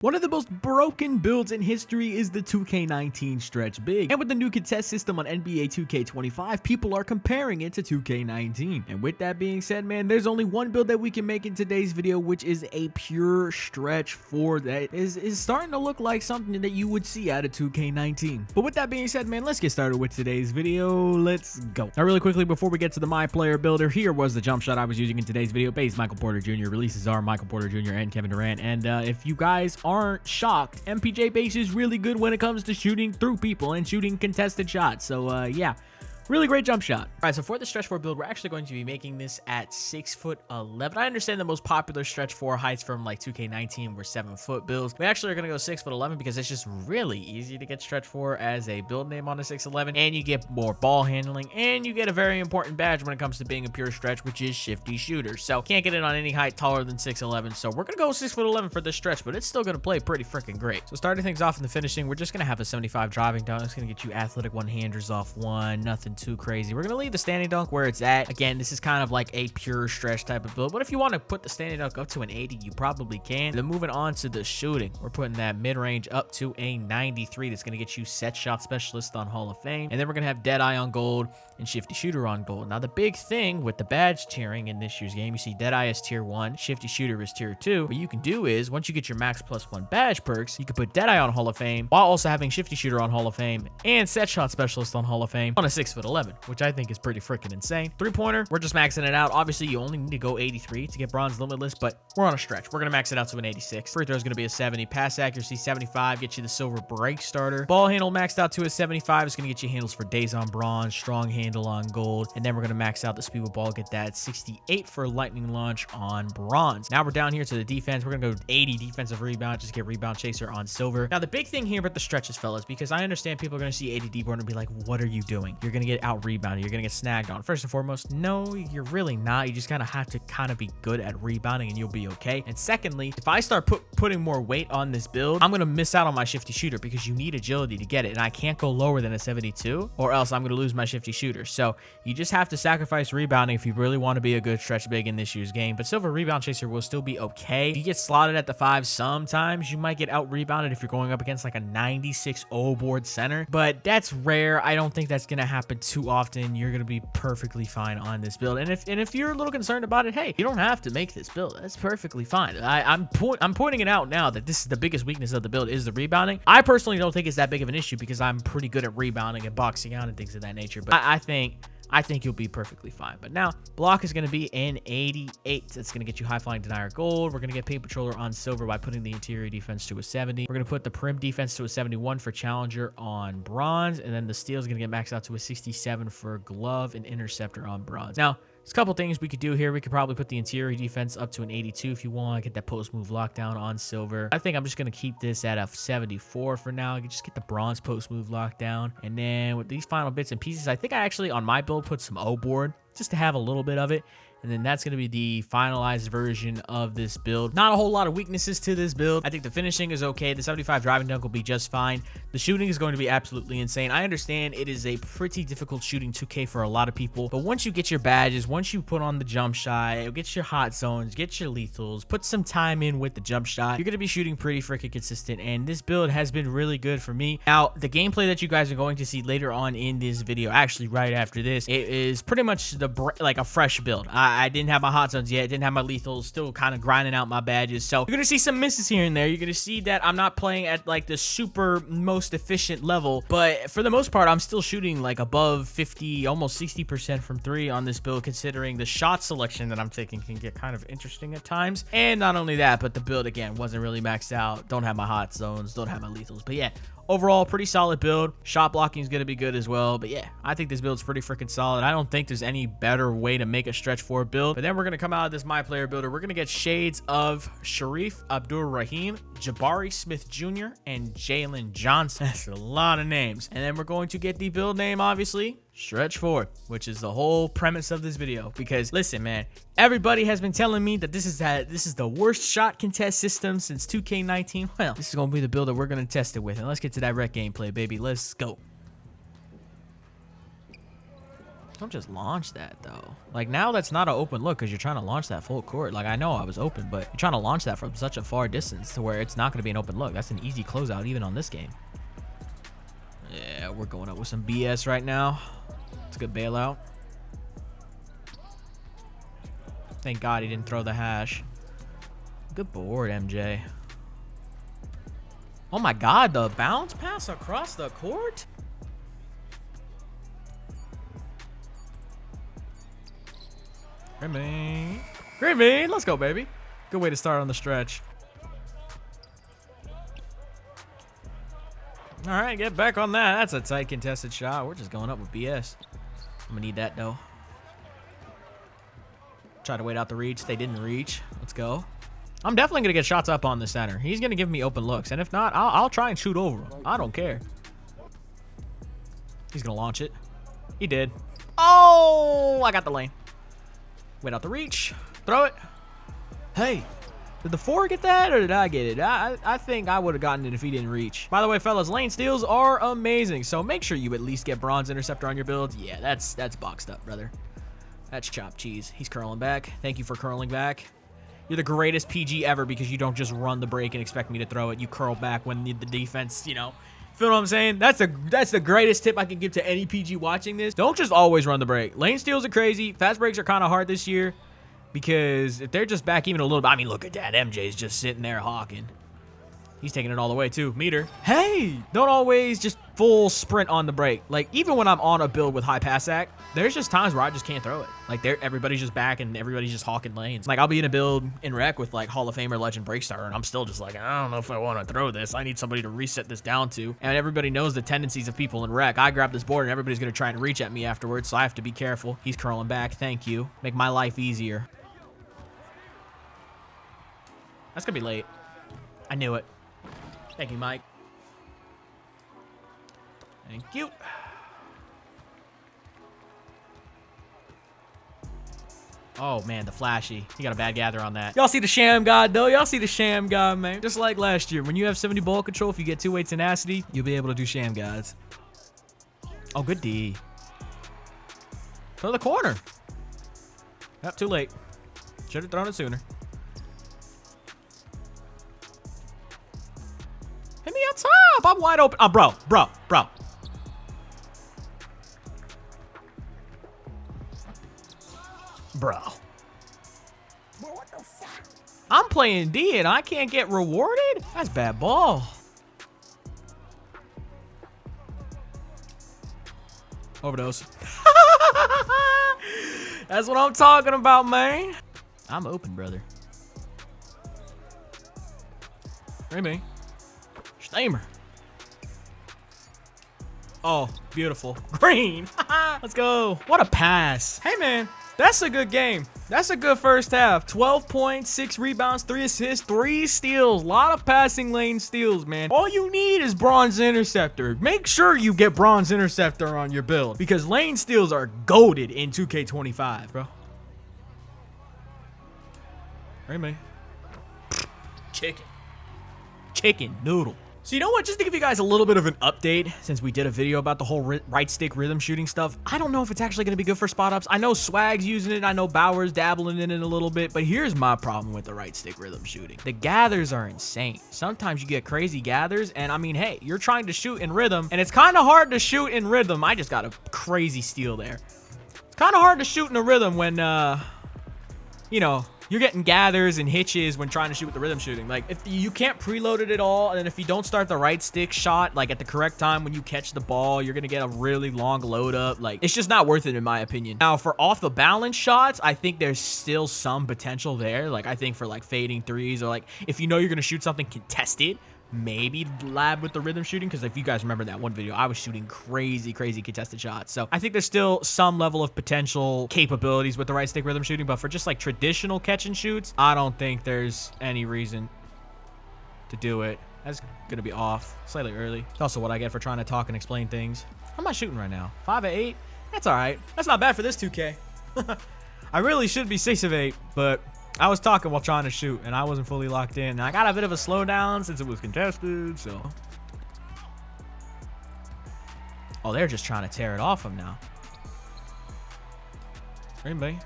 One of the most broken builds in history is the 2K19 stretch big, and with the new contest system on NBA 2K25, people are comparing it to 2K19. And with that being said, man, there's only one build that we can make in today's video, which is a pure stretch 4 that is starting to look like something that you would see out of 2K19. But with that being said, man, let's get started with today's video. Let's go. Now, really quickly, before we get to the MyPlayer builder, here was the jump shot I was using in today's video. Base Michael Porter Jr., releases are Michael Porter Jr. and Kevin Durant. And if you guys aren't shocked, MPJ base is really good when it comes to shooting through people and shooting contested shots. So yeah, really great jump shot. All right, so for the stretch 4 build, we're actually going to be making this at 6'11". I understand the most popular stretch 4 heights from like 2K19 were 7-foot builds. We actually are going to go 6'11" because it's just really easy to get stretch 4 as a build name on a 6'11", and you get more ball handling, and you get a very important badge when it comes to being a pure stretch, which is shifty shooter. So can't get it on any height taller than 6'11". So we're going to go 6'11" for this stretch, but it's still going to play pretty freaking great. So starting things off in the finishing, we're just going to have a 75 driving dunk. It's going to get you athletic one-handers off one, nothing too crazy. We're gonna leave the standing dunk where it's at. Again, this is kind of like a pure stretch type of build, but if you want to put the standing dunk up to an 80, you probably can. Then moving on to the shooting, we're putting that mid-range up to a 93. That's gonna get you set shot specialist on Hall of Fame, and then we're gonna have Deadeye on gold and shifty shooter on gold. Now the big thing with the badge tiering in this year's game, you see Deadeye is tier 1, shifty shooter is tier 2. What you can do is, once you get your max +1 badge perks, you can put Deadeye on Hall of Fame while also having shifty shooter on Hall of Fame and set shot specialist on Hall of Fame on a 6'11", which I think is pretty freaking insane. 3-pointer, we're just maxing it out. Obviously, you only need to go 83 to get bronze limitless, but we're on a stretch. We're gonna max it out to an 86. Free throw is gonna be a 70. Pass accuracy 75, get you the silver break starter. Ball handle maxed out to a 75. It's gonna get you handles for days on bronze, strong handle on gold, and then we're gonna max out the speed with ball, get that 68 for lightning launch on bronze. Now we're down here to the defense. We're gonna go 80 defensive rebound, just get rebound chaser on silver. Now the big thing here with the stretches, fellas, because I understand people are gonna see 80 D board and be like, what are you doing? You're gonna get out rebounded. You're gonna get snagged on. First and foremost, no, you're really not. You just kind of have to be good at rebounding and you'll be okay. And secondly, if I start putting more weight on this build, I'm gonna miss out on my shifty shooter because you need agility to get it, and I can't go lower than a 72 or else I'm gonna lose my shifty shooter. So you just have to sacrifice rebounding if you really want to be a good stretch big in this year's game. But silver rebound chaser will still be okay. If you get slotted at the 5, sometimes you might get out rebounded if you're going up against like a 96 O board center, but that's rare. I don't think that's gonna happen too often. You're gonna be perfectly fine on this build, and if you're a little concerned about it, hey, you don't have to make this build. That's perfectly fine. I'm pointing it out now that this is the biggest weakness of the build is the rebounding. I personally don't think it's that big of an issue because I'm pretty good at rebounding and boxing out and things of that nature, but I think you'll be perfectly fine. But now, block is going to be an 88. That's going to get you high flying denier gold. We're going to get paint patroller on silver by putting the interior defense to a 70. We're going to put the prim defense to a 71 for challenger on bronze. And then the steal is going to get maxed out to a 67 for glove and interceptor on bronze. Now, there's a couple things we could do here. We could probably put the interior defense up to an 82 if you want. Get that post move lockdown on silver. I think I'm just going to keep this at a 74 for now. You can just get the bronze post move lockdown. And then with these final bits and pieces, I think I actually on my build put some O board just to have a little bit of it. And then that's going to be the finalized version of this build. Not a whole lot of weaknesses to this build. I think the finishing is okay. The 75 driving dunk will be just fine. The shooting is going to be absolutely insane. I understand it is a pretty difficult shooting 2K for a lot of people, but once you get your badges, once you put on the jump shot, get your hot zones, get your lethals, put some time in with the jump shot, you're going to be shooting pretty freaking consistent, and this build has been really good for me. Now, the gameplay that you guys are going to see later on in this video, actually right after this, it is pretty much like a fresh build. I didn't have my hot zones yet, didn't have my lethals, still kind of grinding out my badges, so you're gonna see some misses here and there. You're gonna see that I'm not playing at like the super most efficient level, but for the most part I'm still shooting like above 50, almost 60% from 3 on this build, considering the shot selection that I'm taking can get kind of interesting at times. And not only that, but the build again wasn't really maxed out. Don't have my hot zones, don't have my lethals, but yeah, overall, pretty solid build. Shot blocking is going to be good as well. But yeah, I think this build's pretty freaking solid. I don't think there's any better way to make a stretch 4 build. But then we're going to come out of this MyPlayer builder. We're going to get shades of Sharif Abdur-Rahim, Jabari Smith Jr., and Jalen Johnson. That's a lot of names. And then we're going to get the build name, obviously, Stretch 4, which is the whole premise of this video. Because listen, man, everybody has been telling me that this is the worst shot contest system since 2K19. Well, this is going to be the build that we're going to test it with. And let's get to that rec gameplay, baby. Let's go. Don't just launch that, though. Like, now that's not an open look because you're trying to launch that full court. Like, I know I was open, but you're trying to launch that from such a far distance to where it's not going to be an open look. That's an easy closeout even on this game. Yeah, we're going up with some BS right now. It's a good bailout. Thank God he didn't throw the hash. Good board, MJ. Oh my God, the bounce pass across the court? Green bean, let's go, baby. Good way to start on the stretch. All right, get back on that. That's a tight contested shot. We're just going up with BS. I'm gonna need that though. Try to wait out the reach. They didn't reach. Let's go. I'm definitely gonna get shots up on the center. He's gonna give me open looks, and if not, I'll try and shoot over him. I don't care. He's gonna launch it. He did. Oh, I got the lane. Wait out the reach. Throw it. Hey, did the 4 get that or did I get it? I think I would have gotten it if he didn't reach. By the way, fellas, lane steals are amazing. So make sure you at least get bronze interceptor on your build. Yeah, that's boxed up, brother. That's chopped cheese. He's curling back. Thank you for curling back. You're the greatest PG ever because you don't just run the break and expect me to throw it. You curl back when the defense, you know. Feel what I'm saying? That's the greatest tip I can give to any PG watching this. Don't just always run the break. Lane steals are crazy. Fast breaks are kind of hard this year because if they're just back even a little bit. I mean, look at that. MJ's just sitting there hawking. He's taking it all the way too. Meter. Hey, don't always just full sprint on the break. Like, even when I'm on a build with high pass act, there's just times where I just can't throw it. Like, everybody's just back and everybody's just hawking lanes. Like, I'll be in a build in rec with like Hall of Famer Legend Breakstar, and I'm still just like, I don't know if I want to throw this. I need somebody to reset this down to. And everybody knows the tendencies of people in rec. I grab this board and everybody's gonna try and reach at me afterwards, so I have to be careful. He's curling back. Thank you. Make my life easier. That's gonna be late. I knew it. Thank you, Mike. Thank you. Oh, man, the flashy. He got a bad gather on that. Y'all see the sham god, though? Y'all see the sham god, man. Just like last year. When you have 70 ball control, if you get 2-way tenacity, you'll be able to do sham gods. Oh, good D. Throw the corner. Yep, too late. Should have thrown it sooner. Hit me up top. I'm wide open. Oh, bro. What the fuck? I'm playing D and I can't get rewarded? That's bad ball. Overdose. That's what I'm talking about, man. I'm open, brother. Remy. Stamer. Oh, beautiful. Green. Let's go. What a pass. Hey, man. That's a good game. That's a good first half. 12 points, 6 rebounds, 3 assists, 3 steals. A lot of passing lane steals, man. All you need is bronze interceptor. Make sure you get bronze interceptor on your build because lane steals are goated in 2K25, bro. Hey, man. Chicken noodle. So you know what, just to give you guys a little bit of an update, since we did a video about the whole right stick rhythm shooting stuff, I don't know if it's actually going to be good for spot ups. I know Swag's using it, I know Bauer's dabbling in it a little bit, but here's my problem with the right stick rhythm shooting. The gathers are insane. Sometimes you get crazy gathers, and I mean, hey, you're trying to shoot in rhythm, and it's kind of hard to shoot in rhythm. I just got a crazy steal there. It's kind of hard to shoot in a rhythm when, you know, you're getting gathers and hitches when trying to shoot with the rhythm shooting. Like, if you can't preload it at all, and then if you don't start the right stick shot, like, at the correct time when you catch the ball, you're gonna get a really long load up. Like, it's just not worth it in my opinion. Now, for off the balance shots, I think there's still some potential there. Like, I think for, like, fading threes or, like, if you know you're gonna shoot something contested, maybe lab with the rhythm shooting, because if you guys remember that one video, I was shooting crazy contested shots. So I think there's still some level of potential capabilities with the right stick rhythm shooting, but for just like traditional catch and shoots, I don't think there's any reason to do it. That's gonna be off slightly early. It's also what I get for trying to talk and explain things. How am I shooting right now? 5 of 8? That's all right. That's not bad for this 2K. I really should be 6 of 8, but I was talking while trying to shoot, and I wasn't fully locked in. And I got a bit of a slowdown since it was contested, so. Oh, they're just trying to tear it off him now. Anybody?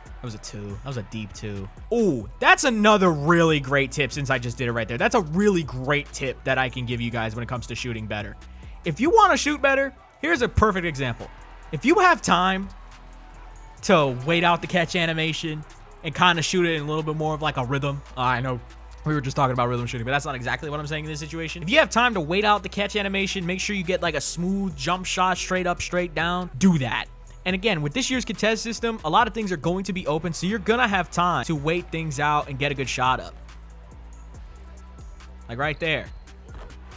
That was a 2. That was a deep 2. Ooh, that's another really great tip since I just did it right there. That's a really great tip that I can give you guys when it comes to shooting better. If you want to shoot better, here's a perfect example. If you have time to wait out the catch animation and kind of shoot it in a little bit more of like a rhythm. I know we were just talking about rhythm shooting, but that's not exactly what I'm saying in this situation. If you have time to wait out the catch animation, make sure you get like a smooth jump shot straight up, straight down. Do that. And again, with this year's contest system, a lot of things are going to be open, so you're going to have time to wait things out and get a good shot up. Like right there.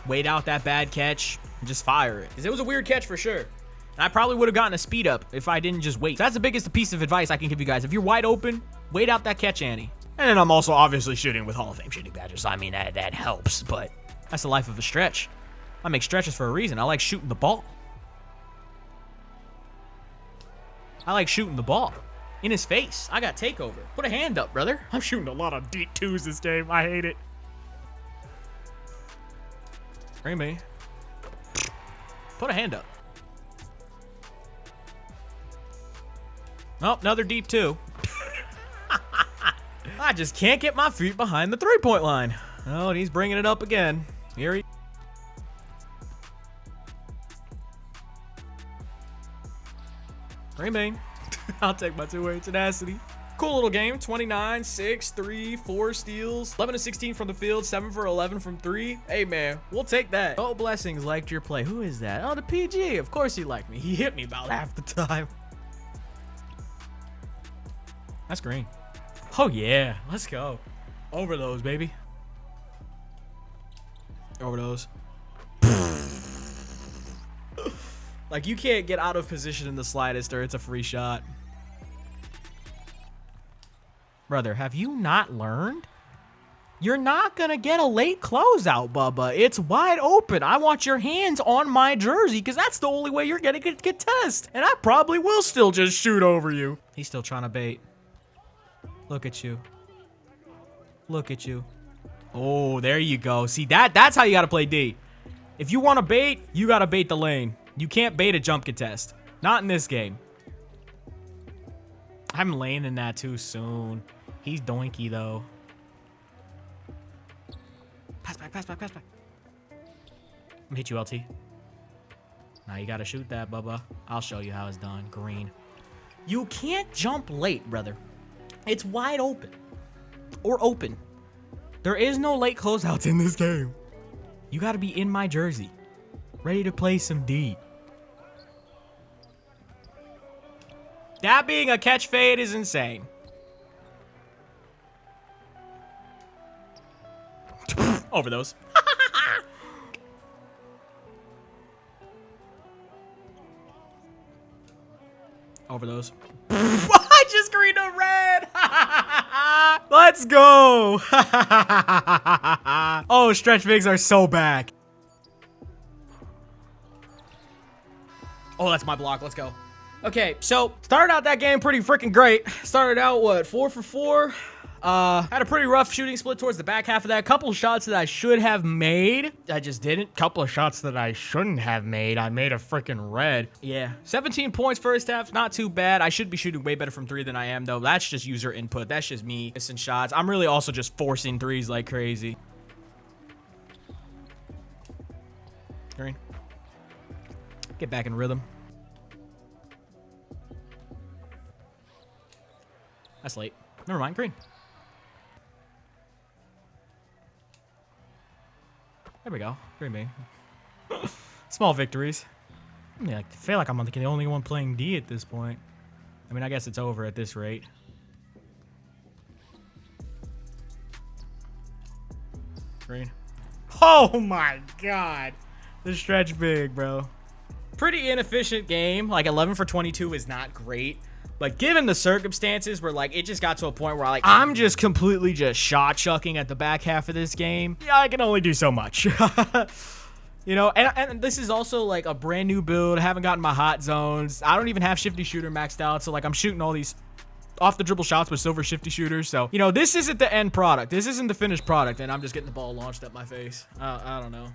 Wait out that bad catch and just fire it. Because it was a weird catch for sure. And I probably would have gotten a speed up if I didn't just wait. So that's the biggest piece of advice I can give you guys. If you're wide open, wait out that catch Annie. And then I'm also obviously shooting with Hall of Fame shooting badges. I mean, that helps, but that's the life of a stretch. I make stretches for a reason. I like shooting the ball. I like shooting the ball in his face. I got takeover. Put a hand up, brother. I'm shooting a lot of deep 2s this game. I hate it. Bring me. Put a hand up. Oh, another deep 2. I just can't get my feet behind the 3-point line. Oh, and he's bringing it up again. Here he... Rainbane. I'll take my 2-way tenacity. Cool little game. 29, 6, 3, 4 steals. 11 to 16 from the field. 7 for 11 from 3. Hey, man, we'll take that. Oh, Blessings liked your play. Who is that? Oh, the PG. Of course he liked me. He hit me about half the time. That's green. Oh, yeah. Let's go. Over those, baby. Over those. Like, you can't get out of position in the slightest or it's a free shot. Brother, have you not learned? You're not going to get a late closeout, Bubba. It's wide open. I want your hands on my jersey because that's the only way you're going to get test. And I probably will still just shoot over you. He's still trying to bait. Look at you. Look at you. Oh, there you go. See, that's how you got to play D. If you want to bait, you got to bait the lane. You can't bait a jump contest. Not in this game. I'm laying in that too soon. He's doinky, though. Pass back, pass back, pass back. I'm gonna hit you, LT. Now you gotta shoot that, Bubba. I'll show you how it's done. Green. You can't jump late, brother. It's wide open. Or open. There is no late closeouts in this game. You gotta be in my jersey. Ready to play some D. That being a catch fade is insane. Over those. Over those. I just greened a red. Let's go. Oh, stretch bigs are so back. Oh, that's my block. Let's go. Okay, so started out that game pretty freaking great. Started out, what, 4 for 4? Had a pretty rough shooting split towards the back half of that. Couple of shots that I should have made. I just didn't. Couple of shots that I shouldn't have made. I made a freaking red. Yeah, 17 points first half. Not too bad. I should be shooting way better from 3 than I am, though. That's just user input. That's just me missing shots. I'm really also just forcing 3s like crazy. Green. Get back in rhythm. That's late. Never mind. Green. There we go. Green bean. Small victories. Yeah, I feel like I'm the only one playing D at this point. I mean, I guess it's over at this rate. Green. Oh my god. The stretch big, bro. Pretty inefficient game. Like 11 for 22 is not great. But given the circumstances where, like, it just got to a point where, I'm just completely just shot chucking at the back half of this game. Yeah, I can only do so much. You know, and this is also, like, a brand new build. I haven't gotten my hot zones. I don't even have shifty shooter maxed out. So, like, I'm shooting all these off the dribble shots with silver shifty shooters. So, you know, this isn't the end product. This isn't the finished product. And I'm just getting the ball launched at my face. I don't know.